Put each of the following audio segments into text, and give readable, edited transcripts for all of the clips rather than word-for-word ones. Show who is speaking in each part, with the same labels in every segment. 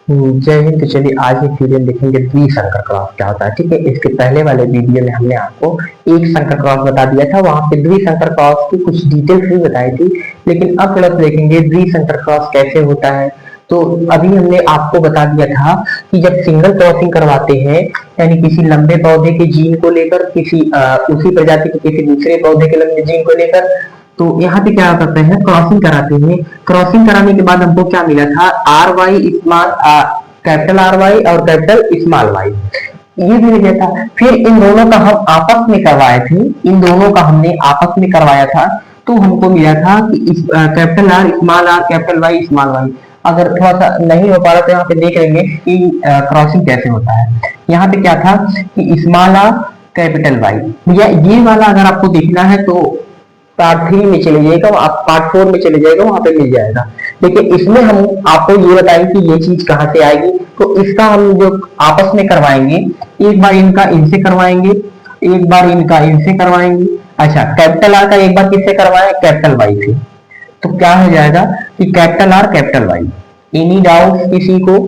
Speaker 1: जय हिंद। तो चलिए आज एक वीडियो में देखेंगे द्विसंकर क्रॉस क्या होता है। ठीक है, इसके पहले वाले वीडियो में हमने आपको एक संकर क्रॉस बता दिया था, वहां पे द्विसंकर क्रॉस की कुछ डिटेल्स भी बताई थी। लेकिन अब थोड़ा सा देखेंगे द्विसंकर क्रॉस कैसे होता है। तो अभी हमने आपको बता दिया था कि जब सिंगल क्रॉसिंग करवाते हैं, यानी किसी लंबे पौधे के जीन को लेकर किसी उसी प्रजाति के किसी दूसरे पौधे के लंबे जीन को लेकर, तो यहाँ पे क्या करते हैं, क्रॉसिंग कराते हैं। क्रॉसिंग कराने के बाद हमको क्या मिला था, R Y small, capital R Y और कैपिटल स्मॉल वाई, ये भी मिला था। फिर इन दोनों का हम आपस में करवाए थे, इन दोनों का हमने आपस में करवाया था, तो हमको मिला था कि capital R small R capital Y small Y. अगर थोड़ा सा नहीं हो पा रहा तो यहाँ पे देख लेंगे कि क्रॉसिंग कैसे होता है। यहाँ पे क्या था कि स्मॉल आर कैपिटल वाई, भैया ये वाला अगर आपको देखना है तो पार्ट 3 में चले जाएगा, आप पार्ट 4 में चले जाएगा, वहां पे मिल जाएगा। लेकिन इसमें हम आपको ये बताएंगे कि ये चीज कहाँ से आएगी। तो इसका हम जो आपस में करवाएंगे, एक बार इनका इनसे करवाएंगे, एक बार इनका इनसे करवाएंगे। अच्छा, कैपिटल आर का एक बार किससे करवाए, कैपिटल वाई से। तो क्या हो जाएगा कि capital R capital Y. Any doubt किसी को,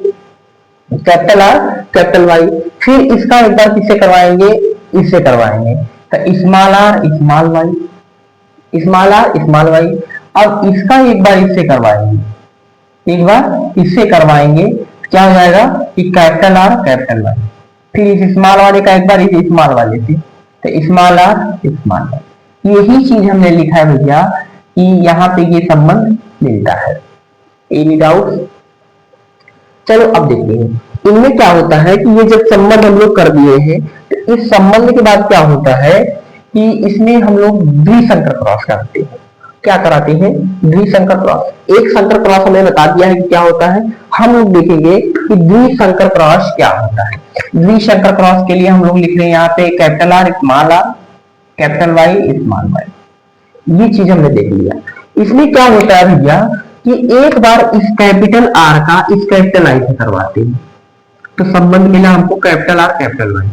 Speaker 1: कैपिटल आर कैपिटल वाई। फिर इसका एक बार किससे करवाएंगे, इससे करवाएंगे, तो small R small Y, small R small Y. अब इसका एक बार इससे करवाएंगे, एक बार इससे करवाएंगे, क्या हो जाएगा कि कैपिटल आर कैपिटल वाई। फिर इस स्मॉल वाले का एक बार इस स्मॉल वाले से, तो स्मॉल आर स्मॉल वाई। यही चीज हमने लिखा है भैया कि यहाँ पे ये संबंध मिलता है। Any doubt? चलो अब देखते हैं इनमें क्या होता है कि ये जब संबंध हम लोग कर दिए हैं, तो इस संबंध के बाद क्या होता है कि इसमें हम लोग द्विसंकर क्रॉस करते हैं। क्या कराते हैं, द्विसंकर क्रॉस। एक संकर क्रॉस हमने बता दिया है कि क्या होता है, हम लोग देखेंगे कि द्विसंकर क्रॉस क्या होता है। द्विसंकर क्रॉस के लिए हम लोग लिख रहे हैं यहाँ पे capital R small R capital Y small Y. ये चीज हमने देख लिया। इसमें क्या होता है भैया कि एक बार इस कैपिटल आर का इस कैपिटल आई से करवाते हैं, तो संबंध मिला हमको कैपिटल आर कैपिटल वाई।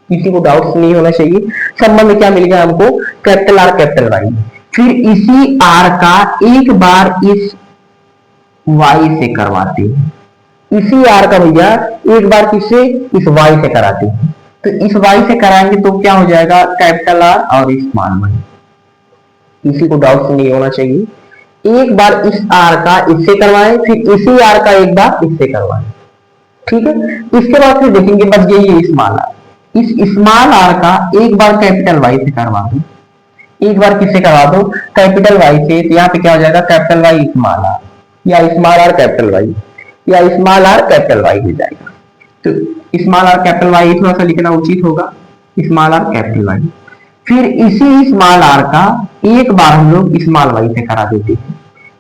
Speaker 1: किसी को डाउट्स नहीं होना चाहिए। संबंध क्या मिल गया हमको, कैपिटल आर कैपिटल वाई। फिर इसी आर का एक बार इस वाई से करवाते हैं, इसी आर का भैया एक बार किससे, इस वाई से कराते हैं। तो इस वाई से कराएंगे तो क्या हो जाएगा, कैपिटल आर और स्मॉल वाई। किसी को डाउट्स नहीं होना चाहिए। एक बार इस आर का इससे करवाएं, फिर इसी आर का एक बार इससे करवाएं। ठीक है, इसके बाद फिर देखेंगे बस यही स्मॉल आर। इस स्मॉल आर का एक बार कैपिटल वाई से करवा दो, एक बार किससे करवा दो, कैपिटल वाई से। तो यहाँ पे क्या हो जाएगा, कैपिटल वाई स्मॉल आर, या स्मॉल आर कैपिटल वाई, या स्मॉल आर कैपिटल वाई हो जाएगा। तो स्मॉल आर कैपिटल वाई थोड़ा सा लिखना उचित होगा, स्मॉल आर कैपिटल वाई। फिर इसी स्मॉल आर का एक बार हम लोग स्मॉल वाई से करा देते हैं,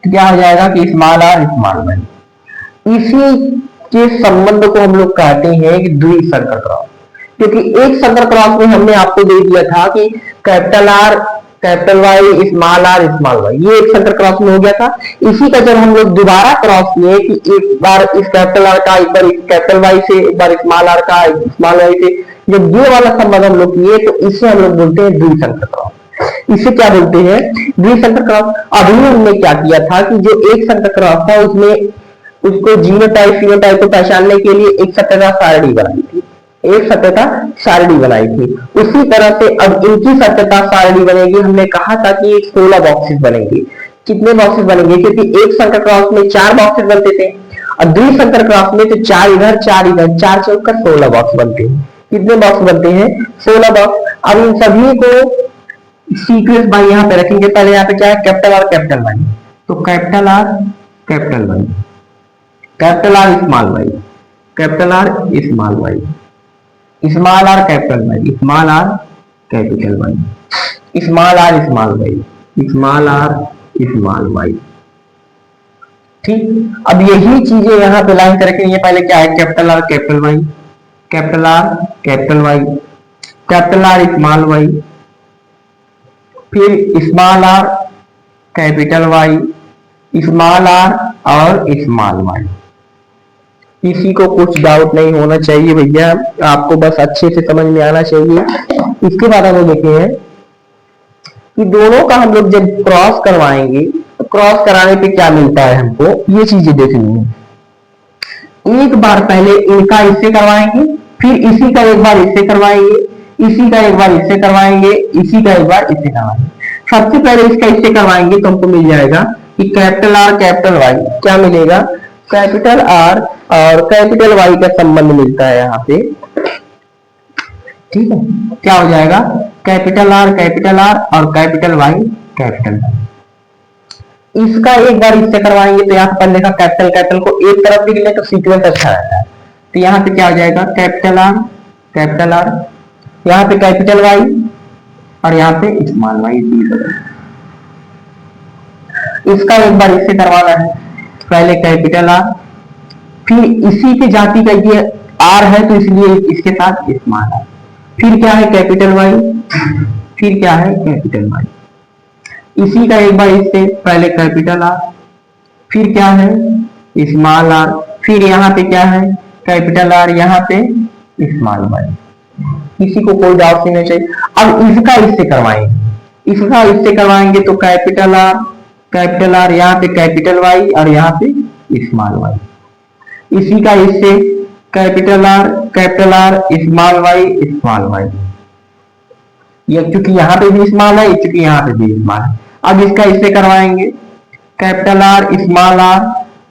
Speaker 1: तो क्या हो जाएगा कि स्मॉल आर स्मॉल वाई। इसी के संबंध को हम लोग कहते हैं कि द्विसंकर क्रॉस। क्योंकि एक संकर क्रॉस में हमने आपको दे दिया था कि capital R capital Y small R small Y, ये एक संकर क्रॉस में हो गया था। इसी का जब हम लोग दोबारा क्रॉस किए कि एक बार इस कैपिटल आर का एक बार इस कैपिटल वाई से, एक बार स्मॉल आर का स्मॉल वाई से, जब ये वाला संबंध हम लोग किए तो इसे हम लोग बोलते हैं द्विसंकर क्रॉस। इसे क्या बोलते हैं, द्विसंकर क्रॉस। अभी हमने क्या किया था कि जो एक संकर क्रॉस था उसमें उसको जीनोटाइप फिनोटाइप को पहचानने के लिए एक सत्यता सारणी बनाई थी, एक सत्यता सारणी बनाई थी। उसी तरह से अब इनकी सत्यता सारणी बनेगी। हमने कहा था कि 16 बॉक्सेस बनेंगे। कितने बॉक्सेस बनेंगे, क्योंकि एक संकर क्रॉस में 4 बॉक्सेस बनते थे और द्विसंकर क्रॉस में तो 4 इधर 4 इधर, 4 चौक का 16 बॉक्स बनते हैं। कितने बॉक्स बनते हैं, 16 बॉक्स। अब इन सभी को सीक्वेंस बाय यहाँ पे रखेंगे। पहले यहाँ पे क्या है, कैपिटल आर कैपिटल वाई, तो capital R capital Y, capital R small Y, capital R small Y, small R capital Y, small R capital Y, small R small Y, small R small Y. ठीक, अब यही चीजें यहाँ पे line करके, ये पहले क्या है, capital R capital Y, capital R capital Y, capital R small Y, फिर small R capital Y, small R और स्मॉल वाई। किसी को कुछ डाउट नहीं होना चाहिए भैया, आपको बस अच्छे से समझ में आना चाहिए। इसके बाद हम देखे हैं कि दोनों का हम लोग जब क्रॉस करवाएंगे तो क्रॉस कराने पे क्या मिलता है हमको, ये चीजें देखनी है। एक बार पहले इनका इससे करवाएंगे, फिर इसी का एक बार इससे करवाएंगे, इसी का एक बार इससे करवाएंगे, इसी का एक बार इससे करवाएंगे। सबसे पहले इसका इससे करवाएंगे तो हमको मिल जाएगा कि कैपिटल आर कैपिटल वाई, क्या मिलेगा, कैपिटल आर और कैपिटल वाई का संबंध मिलता है यहाँ पे, ठीक है। क्या हो जाएगा, कैपिटल आर और कैपिटल वाई कैपिटल वाई। इसका एक बार इससे करवाएंगे तो यहाँ पर लिखा कैपिटल कैपिटल को एक तरफ लिख ले तो सीक्वेंस अच्छा रहता है। तो यहाँ पे क्या हो जाएगा, कैपिटल आर, यहाँ पे कैपिटल वाई और यहाँ पे स्मॉल वाई। इसका एक बार इससे करवाना है, पहले कैपिटल आर, फिर इसी के जाति का ये आर है तो इसलिए इसके साथ स्मॉल आर, फिर क्या है कैपिटल वाई, फिर क्या है कैपिटल वाई। इसी का एक बार इससे, पहले कैपिटल आर, फिर क्या है स्मॉल आर, फिर यहाँ पे क्या है कैपिटल आर, यहाँ पे स्मॉल वाई। किसी को कोई डाउट नहीं चाहिए। अब इसका इससे करवाएंगे तो कैपिटल आर यहाँ पे कैपिटल वाई और यहाँ पे स्मॉल वाई। इसी का इससे कैपिटल आर स्मॉल वाई, ये क्योंकि यहाँ पे भी स्मॉल है, क्योंकि यहाँ पे भी स्मॉल है। अब इसका इससे करवाएंगे capital R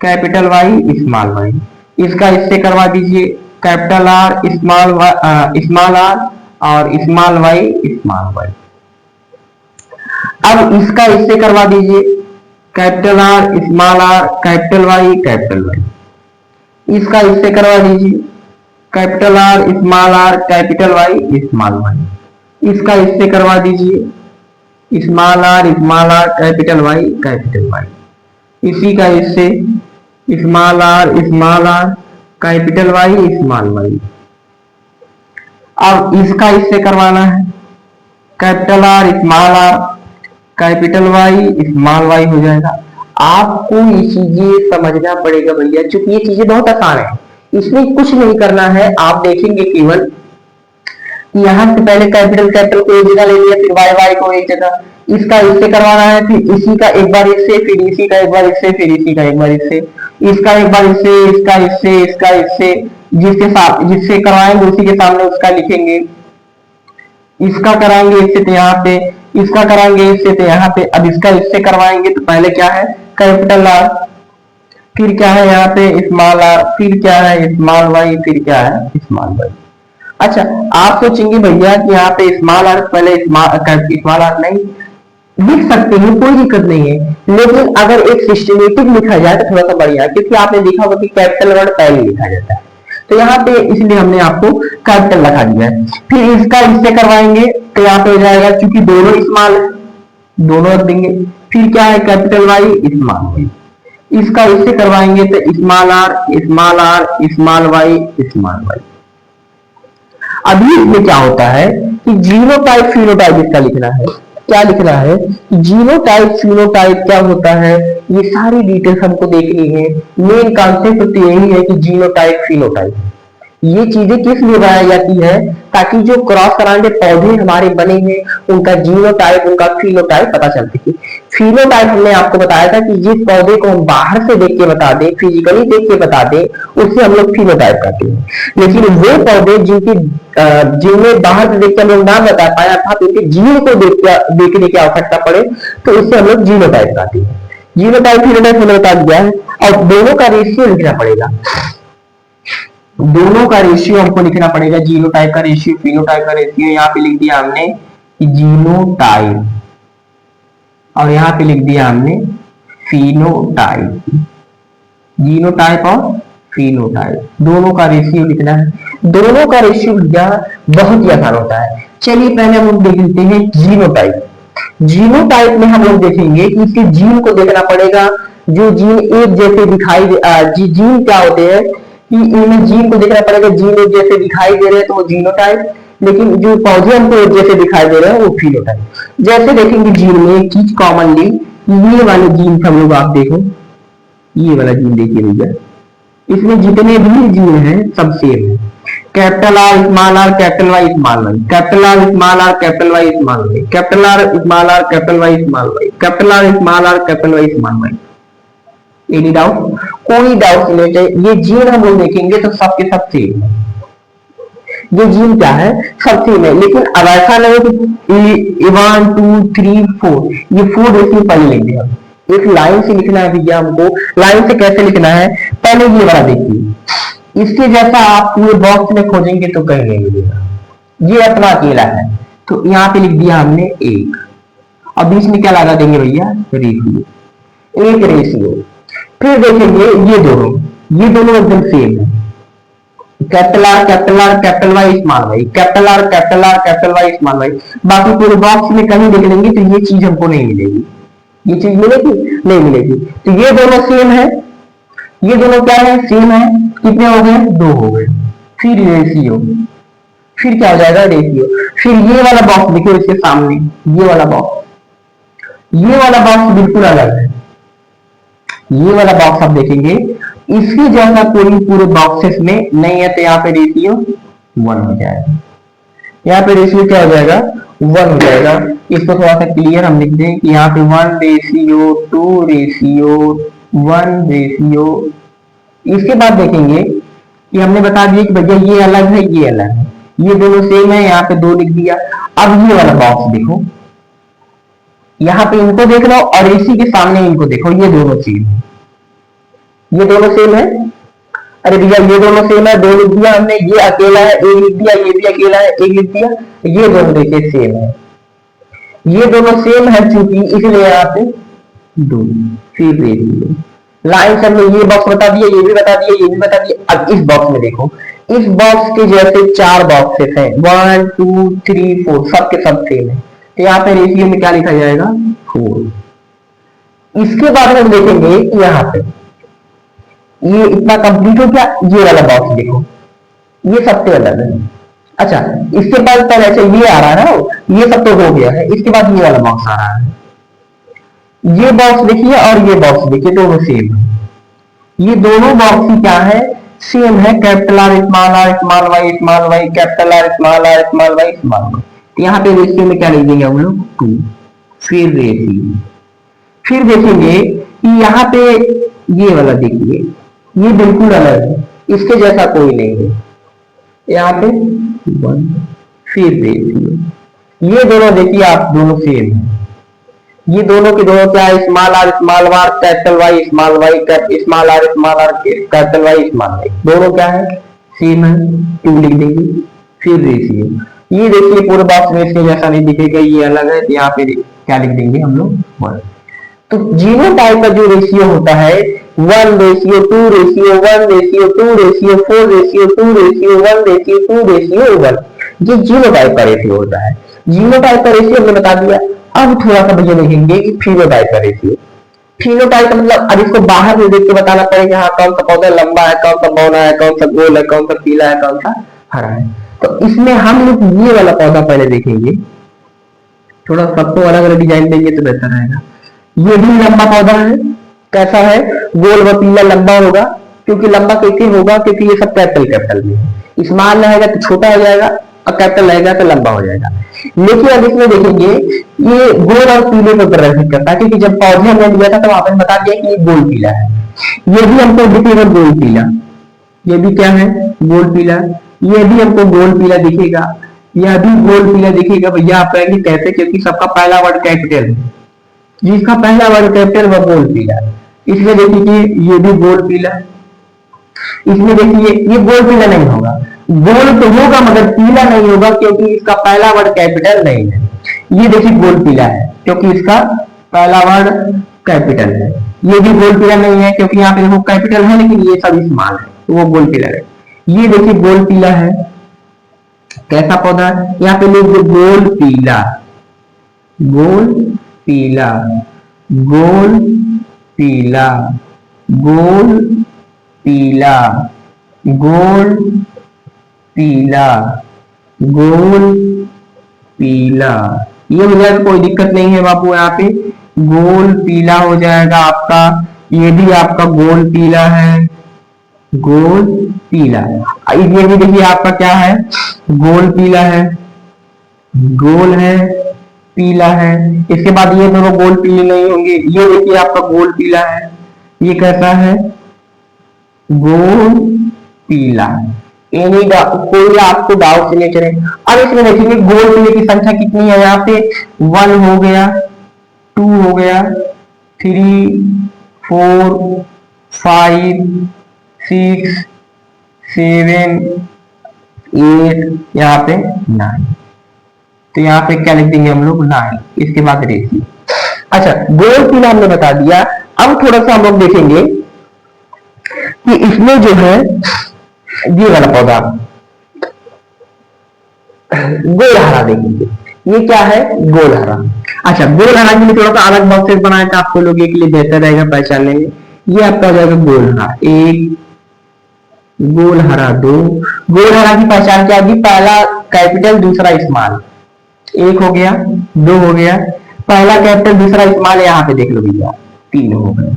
Speaker 1: capital Y small Y. इसका इससे करवा दीजिए कैपिटल आर स्मॉल आर और स्मॉल वाई। अब इसका इससे करवा दीजिए कैपिटल आर कैपिटल वाई। इसका इससे करवा दीजिए capital R capital Y small Y. इसका इससे करवा दीजिए स्मॉल आर कैपिटल वाई। इसी का इससे small R capital Y small Y. अब इसका इससे करवाना है capital R capital Y small Y हो जाएगा। आपको ये चीजें समझना पड़ेगा भैया, क्योंकि ये चीजें बहुत आसान है, इसमें कुछ नहीं करना है। आप देखेंगे केवल यहाँ से पहले कैपिटल को एक जगह ले लिया, फिर वाई वाई को एक जगह, इसका इससे करवाना है, फिर इसी का एक बार इससे, फिर इसी का एक बार इससे, फिर इसी का एक बार इससे, इसका एक बार इससे, इसका इससे, जिससे करवाएंगे उसी के सामने उसका लिखेंगे। इसका कराएंगे इससे तो यहाँ पे, इसका कराएंगे इससे तो यहाँ पे। अब इसका इससे करवाएंगे तो पहले क्या है कैपिटल आर, फिर क्या है यहाँ पे स्मॉल आर, फिर क्या है स्मॉल वाई, फिर क्या है स्मॉल वाई। अच्छा, आप सोचेंगे भैया कि यहाँ पे स्मॉल आर पहले स्मॉल आर नहीं लिख सकते हैं, कोई दिक्कत नहीं है, लेकिन अगर एक सिस्टमेटिक लिखा जाए तो थोड़ा सा बढ़िया, क्योंकि आपने देखा होगा कि कैपिटल वर्ड पहले लिखा जाता है, तो यहाँ पे इसलिए हमने आपको कैपिटल लिखा दिया है। फिर इसका इससे करवाएंगे तो यहाँ पे हो जाएगा, क्योंकि दोनों स्मॉल है दोनों रख देंगे। फिर क्या है कैपिटल वाई स्मॉल वाई। इसका इससे करवाएंगे तो स्मॉल आर स्मॉल वाई। अभी इसमें क्या होता है कि जीनोटाइप फिनोटाइप इसका लिखना है। क्या लिखना है, जीनोटाइप फिनोटाइप क्या होता है, ये सारी डिटेल्स हमको देखनी है। मेन कॉन्सेप्ट तो यही है कि जीनोटाइप फिनोटाइप ये चीजें किस लिए बनाई जाती है, ताकि जो क्रॉस कराने पौधे हमारे बने हैं उनका जीनोटाइप उनका फिनोटाइप पता चल सके। फिनोटाइप हमने आपको बताया था कि जिस पौधे को हम बाहर से देख के बता दें, फिजिकली देख के बता दें, उससे हम लोग फिनोटाइप कहते हैं। लेकिन वो पौधे जिनमें बाहर से देख के हम लोग ना बता पाए, अर्थात उनके जीन को देखने की आवश्यकता पड़े, तो उससे हम लोग जीनोटाइप कहते हैं। जीनोटाइप फिनोटाइप हमने बता दिया है, और दोनों का रेशियो लिखना पड़ेगा, दोनों का रेशियो हमको लिखना पड़ेगा। जीनोटाइप का रेशियो फिनोटाइप का रेशियो यहाँ पे लिख दिया हमने जीनोटाइप, और यहाँ पे लिख दिया हमने फिनोटाइप। जीनोटाइप और फिनोटाइप दोनों का रेशियो लिखना है। दोनों का रेशियो भैया बहुत ही आसान होता है। चलिए पहले हम लोग देख लेते हैं जीनोटाइप। जीनोटाइप में हम लोग देखेंगे कि इसके जीन को देखना पड़ेगा। जो जीन एक जैसे दिखाई जीन क्या होते हैं कि इनमें जीन को देखना पड़ेगा। जीन एक जैसे दिखाई दे रहे हैं तो वो जीनोटाइप, लेकिन जो पौधे हमको एक जैसे दिखाई दे रहे हैं वो फिनोटाइप। जैसे देखेंगे जीन में एक चीज कॉमनली, ये वाले जीन सब लोग आप देखो, ये वाला जीन देखिए भैया, इसमें जितने भी जीन हैं सब सेम है। Capital R small R capital Y small Y, capital R small R capital Y small Y, capital R small R capital Y small Y, capital R small R capital Y small Y. Any doubt? कोई doubt नहीं चाहिए। ये gene हम लोग देखेंगे तो सबके सब सेम है, ये जीन क्या है, सब सेम है। लेकिन अब ऐसा नहीं कि 1 2 3 4 ये 4 रेशियो पहले लिख दिया, एक लाइन से लिखना है भैया हमको। लाइन से कैसे लिखना है, पहले ये वाला देखिए, इसके जैसा आप पूरे बॉक्स में खोजेंगे तो कहीं नहीं मिलेगा, ये अपना अकेला है। तो यहाँ पे लिख दिया हमने एक, अब बीच में क्या लगा देंगे भैया, रेशियो, एक रेशियो। फिर देखेंगे ये दोनों एकदम सेम है, capital R capital Y small Y, capital R capital Y small Y. बाकी पूरे बॉक्स में कहीं देख लेंगे तो ये चीज हमको नहीं मिलेगी, ये चीज मिलेगी नहीं मिलेगी। तो ये दोनों सेम है, ये दोनों क्या है, सेम है। कितने हो गए, 2 हो गए। फिर रेशियो, फिर क्या हो जाएगा, रेशियो। फिर ये वाला बॉक्स देखो इसके सामने, ये वाला बॉक्स बिल्कुल अलग है। ये वाला बॉक्स आप देखेंगे इसके जैसा कोई पूरे बॉक्सेस में नहीं है, तो यहाँ पे रेशियो 1 हो जाएगा। यहाँ पे रेशियो क्या हो जाएगा, 1 हो जाएगा। इसको थोड़ा सा क्लियर हम लिख दें कि यहाँ पे 1 रेशियो 2 रेशियो 1 रेशियो। इसके बाद देखेंगे कि हमने बता दिया कि भैया ये अलग है, ये अलग है, ये दोनों सेम है, यहाँ पे 2 लिख दिया। अब ये वाला बॉक्स देखो, यहाँ पे इनको देख लो और इसी के सामने इनको देखो, ये दोनों सेम है, ये दोनों सेम है। अरे भैया ये दोनों सेम है, 2 लिख दिया हमने, ये अकेला है 1 लिख दिया, ये भी अकेला है 1 लिख दिया। ये दोनों देखिए सेम है, ये दोनों सेम है चूंकि, इसलिए यहाँ पे 2। फिर रेशियो, लाइन से हमने ये बॉक्स बता दिया, ये भी बता दिया, ये भी बता दिया। अब इस बॉक्स में देखो, इस बॉक्स के जैसे 4 बॉक्सेस हैं, 1 2 3 4, सबके सब सेम है। तो यहाँ पे रेशियो में क्या लिखा जाएगा, 4। इसके बाद हम देखेंगे यहाँ पे ये इतना कंप्लीट हो गया। ये वाला बॉक्स देखो, ये सबसे अलग है। अच्छा, इसके बाद पहले ऐसे ये आ रहा है ना, ये सब तो हो गया है। इसके बाद ये वाला बॉक्स आ रहा है, ये बॉक्स देखिए और ये बॉक्स देखिए, दोनों सेम है। ये दोनों बॉक्स ही क्या है, सेम है, capital R small Y capital R small Y. यहाँ पे रेशियो में क्या लिख देंगे हम लोग, 2। फिर रेशियो, फिर देखेंगे कि यहाँ पे ये वाला देखिए, ये बिल्कुल अलग है, इसके जैसा कोई नहीं है। यहाँ पे 1। फिर रेशियो, ये दोनों देखिए आप, दोनों सेम है। ये दोनों के दोनों क्या है, small R capital Y small R capital Y small Y, दोनों क्या है, सेम है, 2 लिख देंगे। फिर रेशियो, ये देखिए पूरे बॉक्स में इसके जैसा नहीं दिखेगा, ये अलग है, तो यहाँ पे क्या लिख देंगे हम लोग, 1। तो जीनोटाइप का जो रेशियो होता है 1 ratio 2 ratio 1 ratio 2 ratio 4 ratio 2 ratio 1 ratio 2 ratio 1, ये जीनोटाइप का रेशियो होता है। जीनोटाइप का रेशियो हमने बता दिया। अब थोड़ा सा भैया देखेंगे कि फिनोटाइप का रेशियो। फिनोटाइप का मतलब अब इसको बाहर से देख के बताना पड़ेगा, हाँ कौन सा पौधा लंबा है, कौन सा बौना है, कौन सा गोल है, कौन सा पीला है, कौन सा हरा है। तो इसमें हम लोग ये वाला पौधा पहले देखेंगे, थोड़ा सबको अलग अलग डिजाइन देंगे तो बेहतर रहेगा। ये भी लंबा पौधा है, कैसा है, गोल व पीला लंबा होगा। क्योंकि लंबा कैसे होगा, क्योंकि ये सब कैपिटल में है। स्मॉल रहेगा तो छोटा हो जाएगा और कैपिटल रहेगा तो लंबा हो जाएगा। लेकिन अब इसमें देखेंगे ये गोल और पीले को प्रदर्शित करता है, क्योंकि जब पौधे हमने लिया था तो वहां पर बता दिया कि ये गोल पीला है। ये भी हमको दिखेगा गोल पीला, ये भी क्या है, गोल पीला। ये भी हमको गोल पीला दिखेगा, यह भी गोल पीला दिखेगा। भैया आप कहेंगे कैसे, क्योंकि सबका पहला वर्ड कैपिटल है, जिसका पहला वर्ड कैपिटल वह गोल पीला। इसमें देखिए ये भी गोल पीला, इसमें देखिए ये गोल पीला नहीं होगा, गोल तो होगा मगर पीला नहीं होगा, क्योंकि इसका पहला वर्ड कैपिटल नहीं है। ये देखिए गोल पीला है क्योंकि इसका पहला वर्ड कैपिटल है। ये भी गोल पीला नहीं है क्योंकि यहाँ पे देखो कैपिटल है लेकिन ये सब स्मॉल है, तो वो गोल पीला है। ये देखिए गोल पीला है, कैसा पौधा है, यहाँ पे लिख दो गोल पीला, गोल पीला, गोल पीला, गोल पीला, गोल पीला, गोल पीला। ये हो जाएगा, कोई दिक्कत नहीं है बापू, यहाँ पे गोल पीला हो जाएगा आपका। ये भी आपका गोल पीला है, गोल पीला। ये भी देखिए आपका क्या है, गोल पीला है, गोल है, पीला है। इसके बाद ये दोनों गोल पीले नहीं होंगे। ये देखिए आपका गोल पीला है, ये कैसा है, गोल पीला, एनी कोई आपको डाउट नहीं चले। अब इसमें देखेंगे गोल पीले की संख्या कितनी है, यहाँ पे 1 हो गया, 2 हो गया, 3 4 5 6 7 8, यहाँ पे 9। तो यहाँ पे क्या लिख देंगे हम लोग 9, इसके बाद रेशियो। अच्छा, गोल पीला हमने बता दिया। अब थोड़ा सा हम लोग देखेंगे कि इसमें जो है ये वाला पौधा गोल हरा देखेंगे, ये क्या है, गोल हरा। अच्छा, गोल हरा के लिए थोड़ा सा अलग बॉक्सेस बनाया था आपको लोगों के लिए बेहतर रहेगा पहचानने में। ये आपका हो जाएगा गोल हरा 1, गोल हरा 2। गोल हरा की पहचान क्या होगी, पहला कैपिटल दूसरा स्मॉल, 1 हो गया, 2 हो गया, पहला कैपिटल दूसरा स्मॉल, यहाँ पे देख लो भैया 3 हो गए।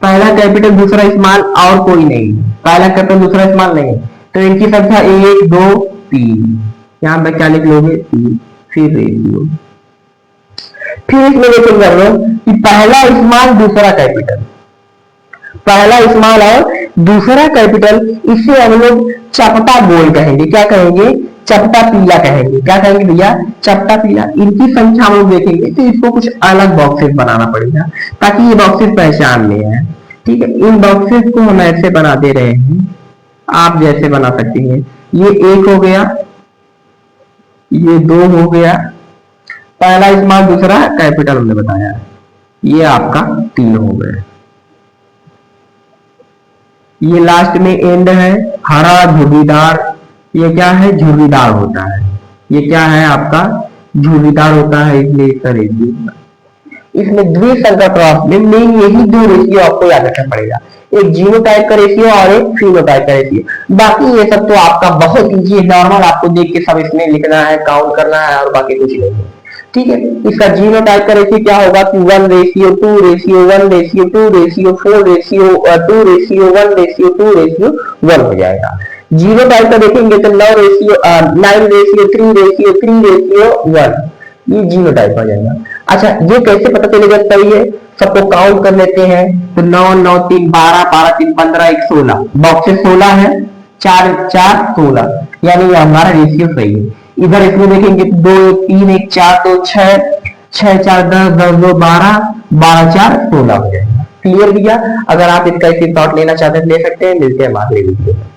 Speaker 1: पहला कैपिटल दूसरा स्मॉल और कोई नहीं, पहला कैपिटल दूसरा स्मॉल नहीं, तो इनकी संख्या 1 2 3, यहाँ पे क्या लिख लोगे 3, फिर रेशियो। फिर इसमें देखेंगे हम लोग कि पहला स्मॉल दूसरा कैपिटल, पहला स्मॉल और दूसरा कैपिटल, इससे हम लोग चपटा गोल कहेंगे। क्या कहेंगे, चपटा पीला कहेंगे। क्या कहेंगे भैया, चपटा पीला। इनकी संख्या हम लोग देखेंगे तो इसको कुछ अलग बॉक्सेस बनाना पड़ेगा ताकि ये बॉक्सेस पहचान में है। ठीक है, इन बॉक्सेस को हम ऐसे बना दे रहे हैं, आप जैसे बना सकते हैं। ये 1 हो गया, ये 2 हो गया, पहला स्मॉल दूसरा कैपिटल हमने बताया है, ये आपका 3 हो गया। ये लास्ट में एंड है, हरा झुर्रीदार, ये क्या है, झुर्रीदार होता है। ये क्या है आपका, झुर्रीदार होता है, इसलिए इसका रेशियो। इसमें द्विसंकर क्रॉस में मेन यही 2 रेशियो आपको याद रखना पड़ेगा, एक जीनोटाइप का रेशियो और एक फिनोटाइप का रेशियो। बाकी ये सब तो आपका बहुत इजी है, नॉर्मल आपको देख के सब इसमें लिखना है, काउंट करना है और बाकी कुछ नहीं है। ठीक है, इसका जीनोटाइप का रेशियो क्या होगा कि 1:2 रेशियो 1:2 रेशियो 4:2 रेशियो 1:2 रेशियो 1 हो जाएगा। जीनोटाइप का देखेंगे तो 9:3 रेशियो 1, ये जीनोटाइप हो जाएगा। अच्छा, ये कैसे पता चलेगा सही है, सबको काउंट कर लेते हैं तो 9 9 3 12 12 3 15 1 16, बॉक्सेस 16 है, 4 4 16, यानी हमारा रेशियो सही है। इधर इसमें देखेंगे 2 1 3 1 4 2 6 6 4 10 10 2 12 12 4 16 हो जाएगा। क्लियर भैया? अगर आप इसका स्क्रीनशॉट लेना चाहते हैं ले सकते हैं। मिलते हैं अगले वीडियो में।